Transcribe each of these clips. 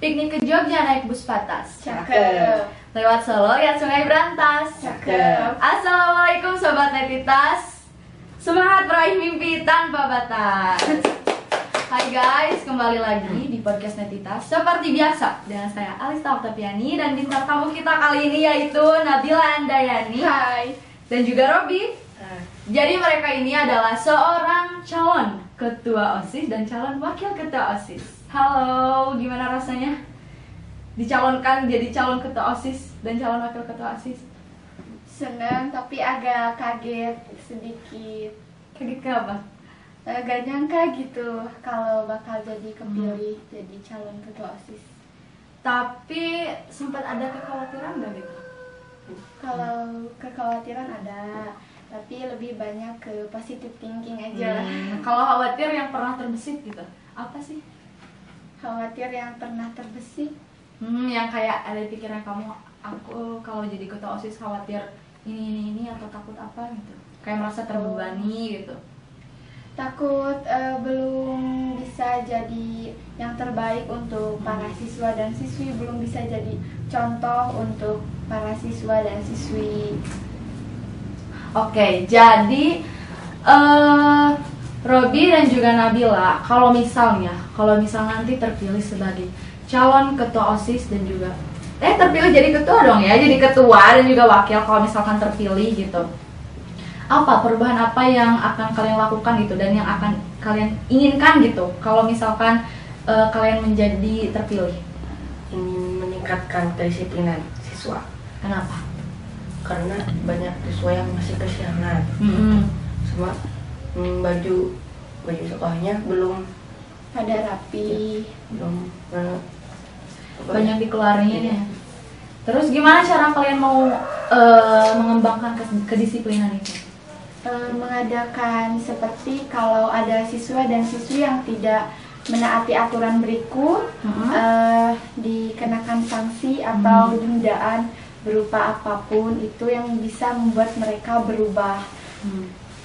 Piknik ke Jogja naik bus patas. Cakep. Lewat Solo lihat Sungai Brantas. Cakep. Assalamualaikum Sobat Netitas. Semangat meraih mimpi tanpa batas. Hai guys, kembali lagi di podcast Netitas. Seperti biasa, dengan saya Alista Oktaviani dan bintang tamu kita kali ini yaitu Nabila Andayani. Hai. Dan juga Robi. Jadi mereka ini adalah seorang calon ketua OSIS dan calon wakil ketua OSIS. Halo, gimana rasanya dicalonkan jadi calon ketua OSIS dan calon wakil ketua OSIS? Senang tapi agak kaget sedikit. Kaget kenapa? Gak nyangka gitu kalau bakal jadi kepilih jadi calon ketua OSIS. Tapi sempat ada kekhawatiran gak gitu? Kalau kekhawatiran ada, tapi lebih banyak ke positive thinking aja. Kalau khawatir yang pernah terbesit gitu, apa sih? Khawatir yang pernah terbesit. Yang kayak ada di pikiran kamu, aku kalau jadi ketua OSIS khawatir ini atau takut apa gitu? Kayak merasa terbebani gitu. Takut belum bisa jadi yang terbaik untuk para siswa dan siswi, belum bisa jadi contoh untuk para siswa dan siswi. Oke, jadi Robi dan juga Nabila, kalau misal nanti terpilih sebagai calon ketua OSIS dan juga terpilih jadi ketua dong ya, jadi ketua dan juga wakil kalau misalkan terpilih gitu. Apa perubahan apa yang akan kalian lakukan gitu dan yang akan kalian inginkan gitu kalau misalkan kalian menjadi terpilih? Ingin meningkatkan kedisiplinan siswa. Kenapa? Karena banyak siswa yang masih kesiangan. Semua baju sekolahnya belum Pada rapi. Banyak dikeluarin ya. Terus gimana cara kalian mau mengembangkan kedisiplinan itu? Mengadakan seperti kalau ada siswa dan siswi yang tidak menaati aturan berikut, dikenakan sanksi atau dendaan berupa apapun itu yang bisa membuat mereka berubah.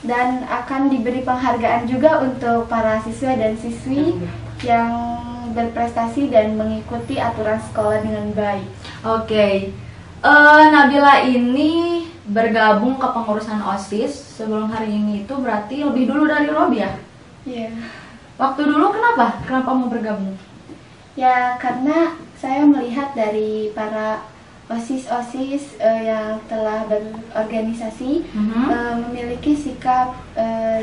Dan akan diberi penghargaan juga untuk para siswa dan siswi yang berprestasi dan mengikuti aturan sekolah dengan baik. Oke. Nabila ini bergabung ke pengurusan OSIS sebelum hari ini itu berarti lebih dulu dari Robi ya? Iya. Waktu dulu kenapa? Kenapa mau bergabung? Ya karena saya melihat dari para OSIS yang telah berorganisasi memiliki sikap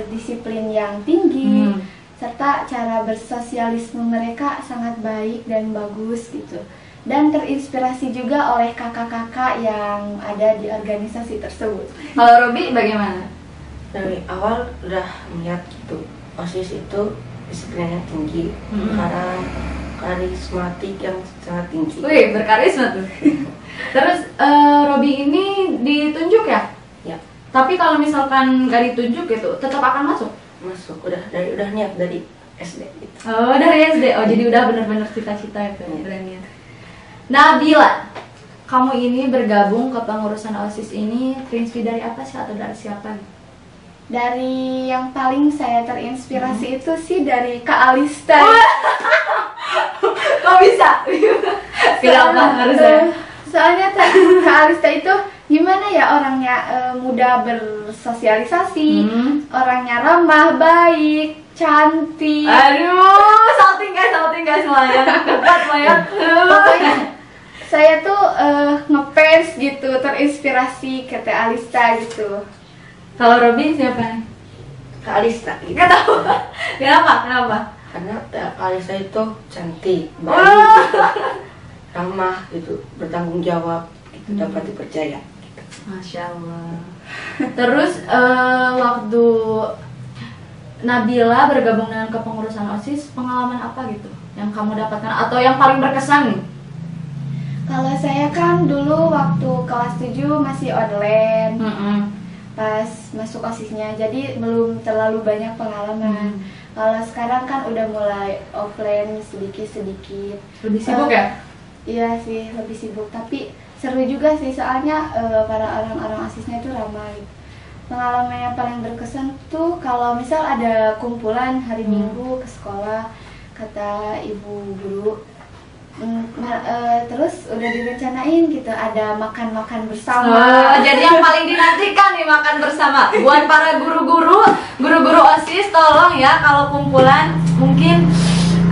disiplin yang tinggi, serta cara bersosialisme mereka sangat baik dan bagus gitu. Dan terinspirasi juga oleh kakak-kakak yang ada di organisasi tersebut. Kalau Robi bagaimana? Dari awal udah melihat gitu, OSIS itu disiplinnya tinggi, sekarang karismatik yang sangat tinggi. Wih, berkarisma tuh. Terus Robi ini ditunjuk ya? Ya. Tapi kalau misalkan gak ditunjuk gitu, tetap akan masuk? Masuk, udah niat dari SD gitu. Oh, dari SD. Oh, jadi udah bener-bener cita-cita itu ya, berani. Nabila, kamu ini bergabung ke pengurusan OSIS ini terinspirasi dari apa sih atau dari siapa? Dari yang paling saya terinspirasi itu sih dari Kak Alista. Kok bisa? Kenapa harusnya? Soalnya Kak Alista itu gimana ya, orangnya mudah bersosialisasi, orangnya ramah, baik, cantik. Aduh, salting guys semuanya. Dekat banget. Pokoknya saya tuh ngefans gitu, terinspirasi ke Teh Alista gitu. Kalau Robi siapa nih? Kak Alista gitu. Gak tahu. Kenapa? Karena Kak Alista itu cantik, baik gitu, ramah gitu, bertanggung jawab gitu, dapat dipercaya gitu. Masya Allah. Terus waktu Nabila bergabung dengan kepengurusan OSIS, pengalaman apa gitu yang kamu dapatkan atau yang paling berkesan nih? Kalau saya kan dulu waktu kelas 7 masih online. Pas masuk OSISnya, jadi belum terlalu banyak pengalaman. Kalau sekarang kan udah mulai offline sedikit-sedikit. Lebih sibuk ya? Iya sih, lebih sibuk. Tapi seru juga sih, soalnya para orang-orang OSISnya itu ramai. Pengalaman yang paling berkesan tuh kalau misal ada kumpulan hari Minggu ke sekolah, kata ibu guru, Terus udah direncanain gitu, ada makan-makan bersama. Jadi yang paling dinantikan nih makan bersama. Buat para guru-guru OSIS, tolong ya kalau kumpulan mungkin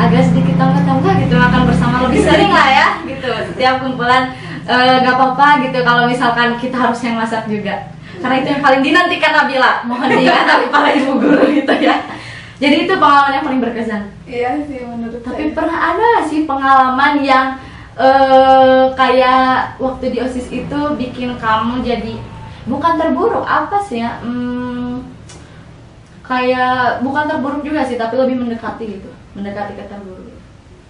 agak sedikit tambah gitu, makan bersama lebih sering lah ya gitu. Setiap kumpulan gak apa-apa gitu kalau misalkan kita harus yang masak juga. Karena itu yang paling dinantikan Nabila. Mohon diingat tapi para ibu guru gitu ya. Jadi itu pengalaman yang paling berkesan. Iya sih menurut Tapi saya. pernah ada gak sih pengalaman yang kayak waktu di OSIS itu bikin kamu jadi bukan terburuk apa sih ya? Kayak bukan terburuk juga sih, tapi lebih mendekati gitu, mendekati ke terburuk.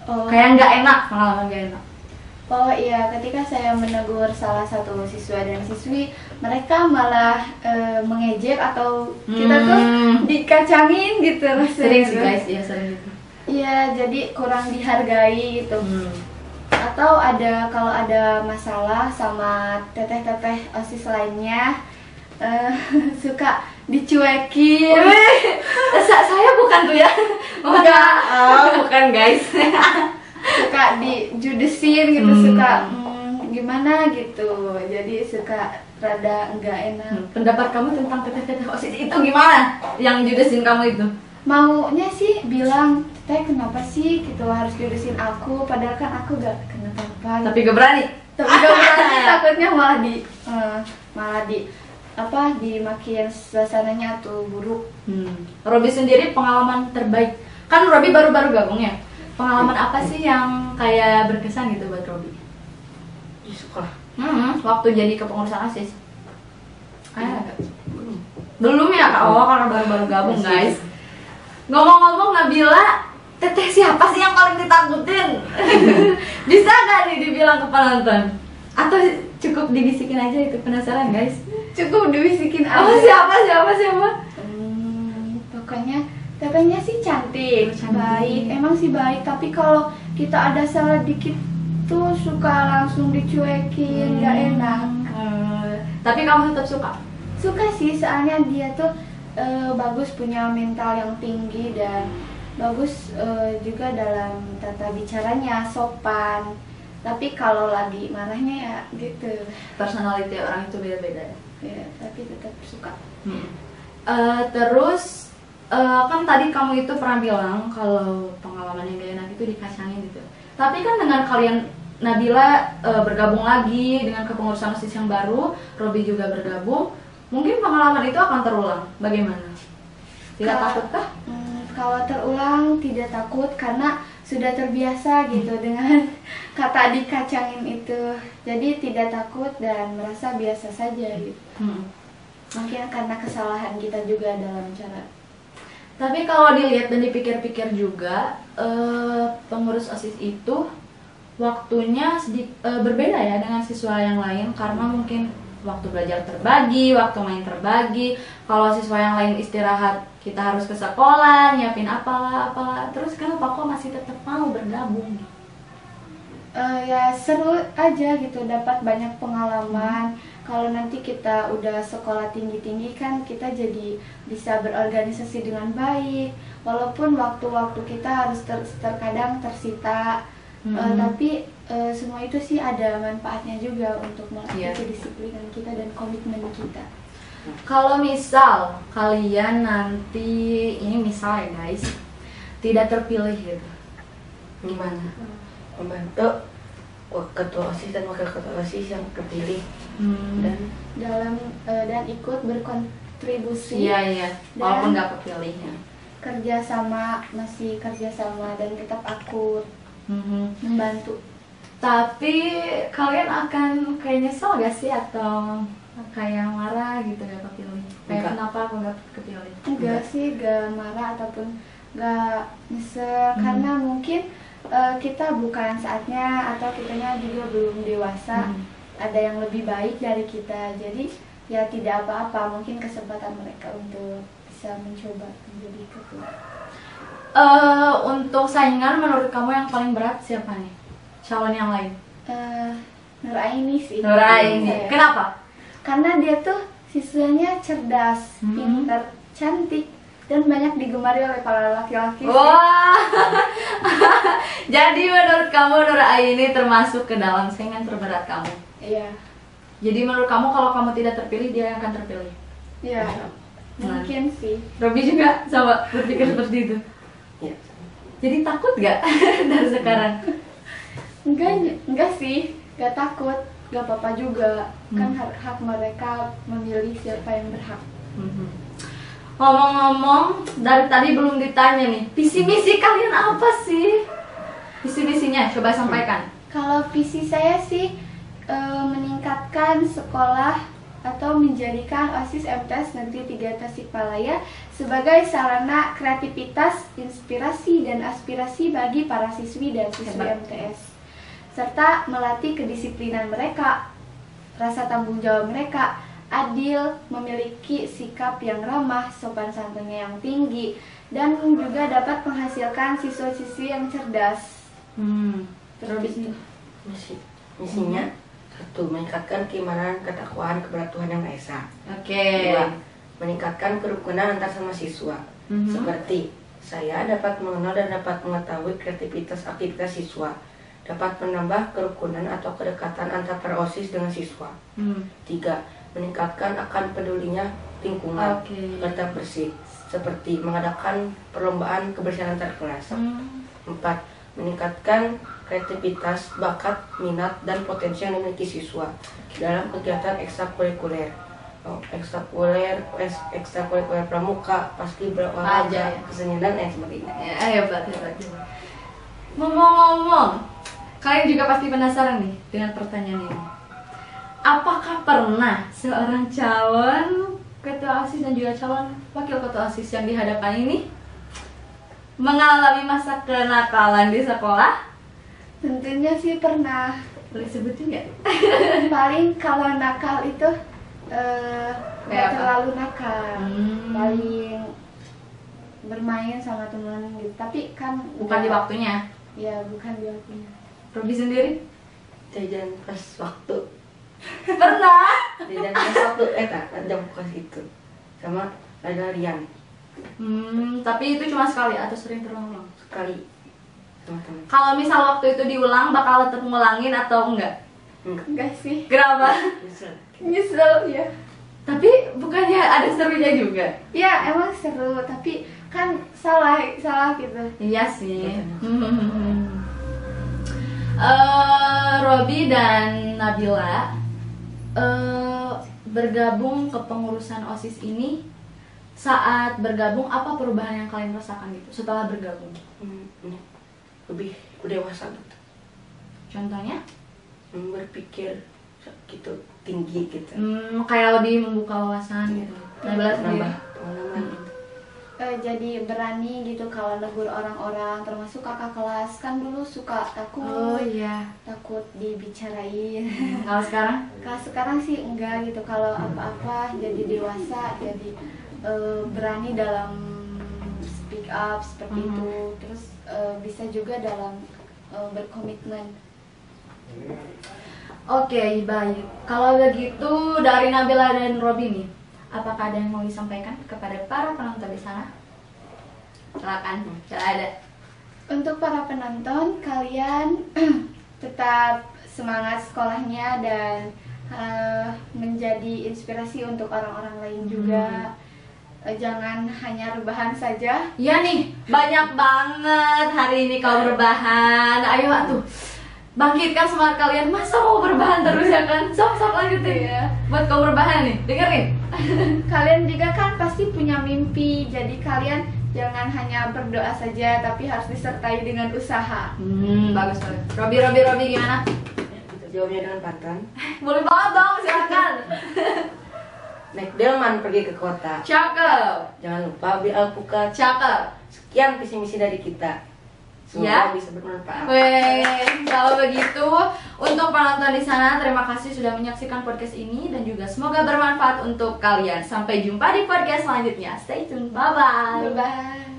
Oh. Kayak nggak enak, pengalaman nggak enak. Oh iya, ketika saya menegur salah satu siswa dan siswi, mereka malah mengejek atau kita tuh dikacangin gitu rasanya. Sering sih guys, ya sering gitu. Iya, jadi kurang dihargai gitu. Atau kalau ada masalah sama teteh-teteh OSIS lainnya, suka dicuekin. Saya bukan tuh ya. Bukan guys. Suka dijudesin gitu, suka gimana gitu, jadi suka rada enggak enak. Pendapat kamu tentang teteh-teteh OSIS itu gimana? Yang judesin kamu itu? Maunya sih bilang, teh kenapa sih gitu harus judesin aku, padahal kan aku gak kenapa-napa. Tapi gak berani. Tapi gak berani, takutnya malah dimakin suasananya tuh buruk. Robi sendiri pengalaman terbaik, kan Robi baru-baru gabung ya. Pengalaman apa sih yang kayak berkesan gitu buat Robi? Di sekolah. Waktu jadi kepengurusan OSIS. Belum ya Kak? Oh, karena baru-baru gabung guys. Ngomong-ngomong Nabila, teteh siapa sih yang paling ditakutin? Bisa gak nih dibilang ke penonton? Atau cukup dibisikin aja itu, penasaran guys? Cukup dibisikin aja. Oh, siapa? Pokoknya tetehnya sih cantik, baik, emang sih baik, tapi kalau kita ada salah dikit tuh suka langsung dicuekin, gak enak. Tapi kamu tetap suka? Suka sih, soalnya dia tuh bagus, punya mental yang tinggi dan bagus juga dalam tata bicaranya, sopan. Tapi kalau lagi marahnya ya gitu. Personality orang itu beda-beda Ya, tapi tetap suka. Terus kan tadi kamu itu pernah bilang kalau pengalaman yang gak enak itu dikacangin gitu. Tapi kan dengan kalian Nabila bergabung lagi dengan kepengurusan OSIS yang baru, Robi juga bergabung, mungkin pengalaman itu akan terulang. Bagaimana? Tidak takutkah? Kalau terulang tidak takut karena sudah terbiasa gitu dengan kata dikacangin itu. Jadi tidak takut dan merasa biasa saja gitu. Mungkin karena kesalahan kita juga dalam cara. Tapi kalau dilihat dan dipikir-pikir juga, pengurus OSIS itu waktunya berbeda ya dengan siswa yang lain, karena mungkin waktu belajar terbagi, waktu main terbagi. Kalau siswa yang lain istirahat, kita harus ke sekolah, nyiapin apalah. Terus kenapa kok masih tetap mau bergabung? Ya seru aja gitu, dapat banyak pengalaman. Kalau nanti kita udah sekolah tinggi-tinggi kan kita jadi bisa berorganisasi dengan baik. Walaupun waktu-waktu kita harus terkadang tersita, tapi semua itu sih ada manfaatnya juga untuk melatih kedisiplinan kita dan komitmen kita. Kalau misal kalian nanti, ini misal ya guys, tidak terpilih gitu, gimana? Membantu ketua OSIS dan wakil ketua OSIS yang terpilih dan ikut berkontribusi. Iya, walaupun nggak kepilih ya. Masih kerjasama dan tetap akut membantu. Tapi kalian akan kayak nyesel gak sih atau kayak marah gitu gak kepilih? Kayak kenapa aku gak kepilih? Enggak sih, gak marah ataupun gak nyesel karena mungkin kita bukan saatnya atau kitanya juga belum dewasa. Ada yang lebih baik dari kita, jadi ya tidak apa-apa, mungkin kesempatan mereka untuk bisa mencoba menjadi ketua. Untuk saingan menurut kamu yang paling berat siapa nih? Calon yang lain? Nuraini sih. Nuraini. Kenapa? Karena dia tuh siswanya cerdas, pintar, cantik, dan banyak digemari oleh para laki-laki. Wah, Jadi menurut kamu Nur Aini termasuk ke dalam saingan terberat kamu? Iya. Jadi menurut kamu kalau kamu tidak terpilih, dia yang akan terpilih? Iya. Mungkin sih. Robi juga sama berpikir seperti itu? Iya. Jadi takut gak dari sekarang? Enggak sih, enggak takut, enggak apa-apa juga. Kan hak mereka memilih siapa yang berhak. Ngomong-ngomong, dari tadi belum ditanya nih, visi misi kalian apa sih? Visi misinya coba sampaikan. Kalau visi saya sih meningkatkan sekolah atau menjadikan OSIS MTS Negeri 3 Tasikmalaya sebagai sarana kreativitas, inspirasi, dan aspirasi bagi para siswi dan siswi MTS, serta melatih kedisiplinan mereka, rasa tanggung jawab mereka, adil, memiliki sikap yang ramah, sopan santunnya yang tinggi, dan juga dapat menghasilkan siswa-siswi yang cerdas. Terus itu Misinya satu, meningkatkan keimanan, ketakwaan kepada Tuhan Yang Maha Esa. Oke. Dua, meningkatkan kerukunan antar sama siswa. Seperti saya dapat mengenal dan dapat mengetahui kreativitas aktivitas siswa, dapat menambah kerukunan atau kedekatan antar para OSIS dengan siswa. Tiga, meningkatkan akan pedulinya lingkungan, tetap bersih, seperti mengadakan perlombaan kebersihan antar kelas. Empat, meningkatkan kreativitas, bakat, minat, dan potensi yang dimiliki siswa dalam kegiatan ekstrakurikuler, ekstrakurikuler pramuka, paski berolahraga, kesenian, dan lain sebagainya. Ya, hebat. Ngomong-ngomong, kalian juga pasti penasaran nih dengan pertanyaan ini. Apakah pernah seorang calon ketua OSIS dan juga calon wakil ketua OSIS yang dihadapan ini mengalami masa kenakalan di sekolah? Tentunya sih pernah. Boleh sebutin nggak? Paling kalau nakal itu Kayak nggak apa? terlalu nakal. Paling bermain sama teman gitu. Tapi kan Bukan di waktunya. Ya, bukan di waktunya. Robi sendiri? Jajan pas waktu, Pernah? jajan pas waktu, jam kos itu, sama lari-larian Tapi itu cuma sekali atau sering terulang-ulang? sekali sama teman. Kalau misal waktu itu diulang, bakal tetap ngulangin atau enggak? Enggak sih. Kenapa? Nyesel. Nyesel ya. Tapi bukannya ada serunya juga? Ya, emang seru, tapi kan salah gitu. Iya sih. Robi dan Nabila bergabung ke pengurusan OSIS ini. Saat bergabung, apa perubahan yang kalian rasakan gitu setelah bergabung? Lebih dewasa gitu, Contohnya? berpikir gitu tinggi gitu, Kayak lebih membuka wawasan gitu. Nabila sendiri? nambah pengalaman. Jadi berani gitu kalau negur orang-orang, termasuk kakak kelas. Kan dulu suka takut, Iya. takut dibicarain. Kalau sekarang? Kalau sekarang sih enggak gitu. Kalau apa-apa jadi dewasa, jadi berani dalam speak up seperti itu. Terus bisa juga dalam berkomitmen. Oke, baik. Kalau begitu dari Nabila dan Robi nih, apakah ada yang mau disampaikan kepada para penonton di sana? Silakan, ada. Untuk para penonton, kalian tetap semangat sekolahnya dan menjadi inspirasi untuk orang-orang lain juga. Jangan hanya rebahan saja. Iya nih, banyak banget hari ini kaum rebahan. Ayo atuh, bangkitkan semangat kalian. Masa mau berbahan terus ya kan? Sok lanjutin ya. Buat kaum rebahan nih, dengerin. Kalian juga kan pasti punya mimpi. Jadi kalian jangan hanya berdoa saja, tapi harus disertai dengan usaha. Bagus banget. Robi gimana? Kita jawabnya dengan pantun. Boleh banget dong, silakan. Naik delman pergi ke kota, Cakep. jangan lupa beli alpukat. Cakep. Sekian visi misi dari kita, Ya. semoga bisa bermanfaat. Kalau begitu, untuk penonton di sana, terima kasih sudah menyaksikan podcast ini dan juga semoga bermanfaat untuk kalian. Sampai jumpa di podcast selanjutnya. Stay tune. Bye bye. Bye-bye.